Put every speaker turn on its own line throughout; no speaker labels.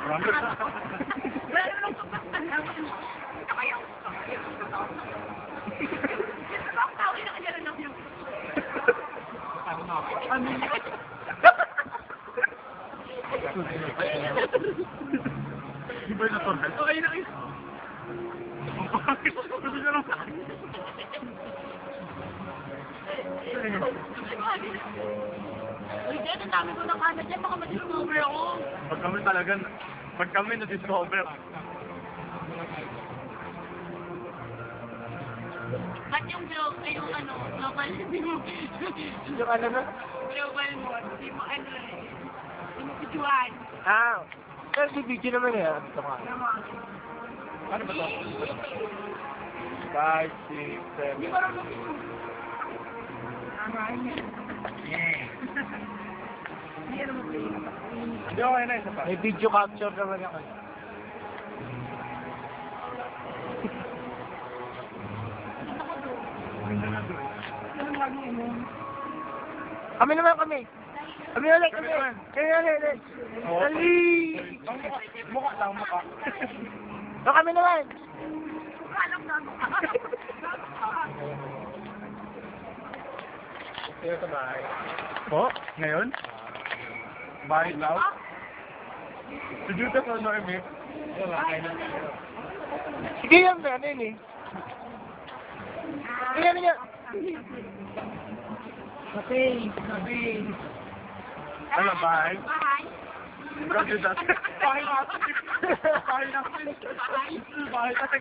Marami.
Meron lang kapatan lang. Kaya ako. Tawin na kanya lang yung... Ano yun?
Di ba yung natornal?
Okay na kayo.
Ang pangit. Gusto niya lang sa akin.
Uy, Dad, ang dami ko nakahanap yan. Baka ma-discover ako.
Pag kami na-discover.
Ba't yung global, yung ano, global, hindi mo,
Yung ano na?
global mo, hindi mo ano eh, hindi mo kutuan.
Ah. Pero si video naman eh. Ito ka.
Ano ba to? 5, 6, 7.
Hindi mo rin mo
Yeah.
Hindi mo
Hindi okay na isa pa.
May video capture naman ako. Kami naman kami. Kami ulit kami. Kami ulit. Dali!
Mukha lang, mukha.
Kami naman.
Alam na mo.
Sino sa bahay? Po? Ngayon? Bahay daw? Si Judas o Noemi? Wala, kayo na.
Sige yan ba? Ano yun eh? Sige yan niya. Sabi.
Ano, bahay?
Bahay.
Ikaw, Judas. Bahay natin. Bahay natin. Bahay natin.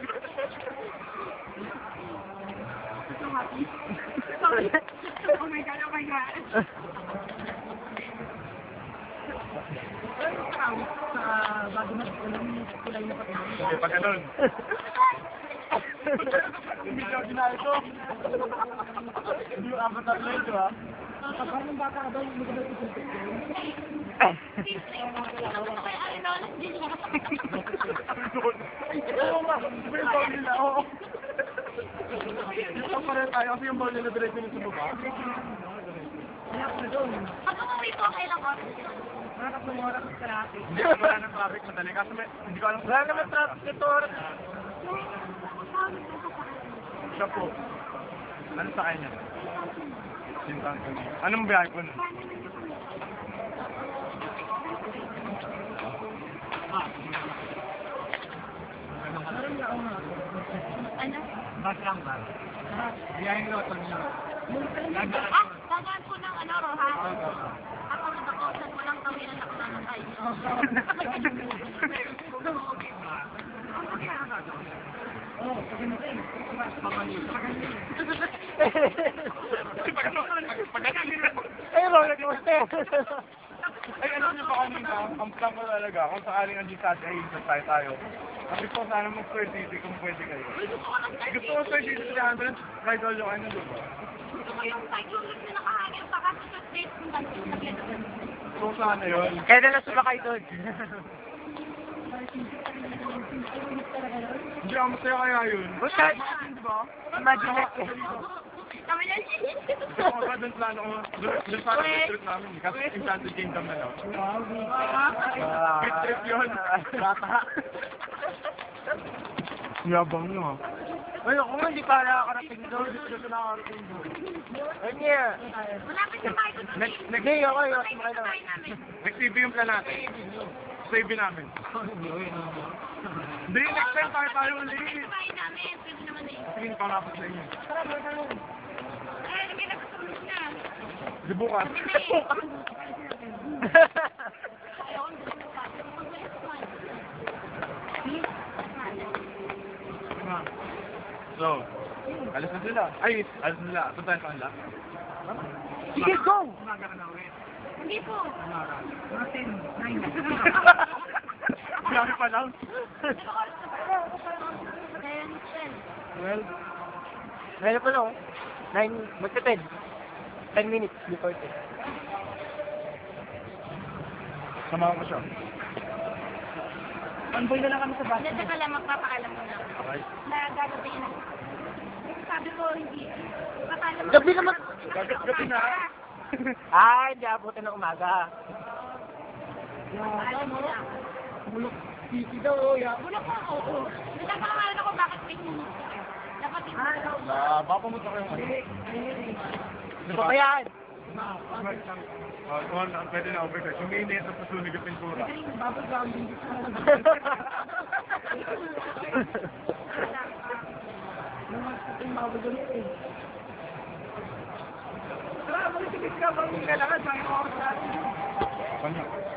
Oh my God, oh my God.
Okay, pag ganun. Hindi ko ginaya ito. Hindi yung avatar na ito, ha?
Parang bata ka daw, hindi ka daw ipulpit ko.
Oo nga, iba yung bawal nila, oo. Ito pa rin tayo kasi yung bawal nila diretso nito sa baba. Hindi ko wala ng traffic madali kasi hindi ko alam.
Wala naman traffic ito.
Siya po. Ano sa kanya? Sintang ko. Anong biyahe ko nun?
Ano?
Bas lang ba? Biyahe ko ito niya.
Tagaan ko ng ano, Rohan. Ako na ako, saan ko lang tawinan ako na ng ay.
Ay, Ronald, kamusta?
Ay, ano niyo ba kanina? Ang plan ko talaga, kung sakaling andun sa atin, ay tayo. Kasi po sana mag-Square City kung pwede kayo. Gusto ko Square City sa 300, ride all yung kayo na diba?
Gusto ko yung cycle na nakahangin pa kasi sa street kung ganito na gano'n.
So sana yun.
Kaya na lang sumakay doon.
Hindi ako masaya kaya yun.
Basta,
Diba?
imagine na.
Kami na
Gusto ko ba doon plano ko, doon sana yung trip namin. Kasi Enchanted Kingdom na lang. Good trip yun. Bata. Yabang nyo ha.
Ay, ako nga, hindi pa nakakarating doon.
Gusto ko nakakarating doon.
Ay, niya.
Malapit na tayo doon.
Hindi, ako yun.
Malapit na tayo namin.
Nag-TV yung plan natin. Save namin. Hindi, next time tayo ulit.
Malapit na tayo namin. Pwede naman eh.
Sige, pangapat sa inyo.
Eh, may nagsusunod na.
Di bukas.
Ayaw, hindi ko pa.
So, alis na sila. Ay, alis na sila. Ito tayo sa kanila.
Sige, go!
Hindi po.
Grabe pa lang.
10.
Well,
Ngayon pa lang, 9, magka-10. 10 minutes before 10.
samahan ko siya.
Anboy na lang kami sa
Hindi, teka lang, magpapaalam ko lang.
Okay.
Na gagawin na. Sabi ko, hindi. Papaalam mo.
Gabi naman.
Gabi na.
Ah, hindi abutin ng umaga.
Papaalam mo lang.
Bulok. Titi daw, oh, ya.
Bulok ko, oo. Nagkakalangalan ako bakit may minute. Dapat yung...
Baka pumunta kayo.
Ano ba yan?
Pwede na overcut. Yung mainit at pasunig yung pintura.
Tara, magsigit ka. Kailangan sa akin ako sa
Kanya.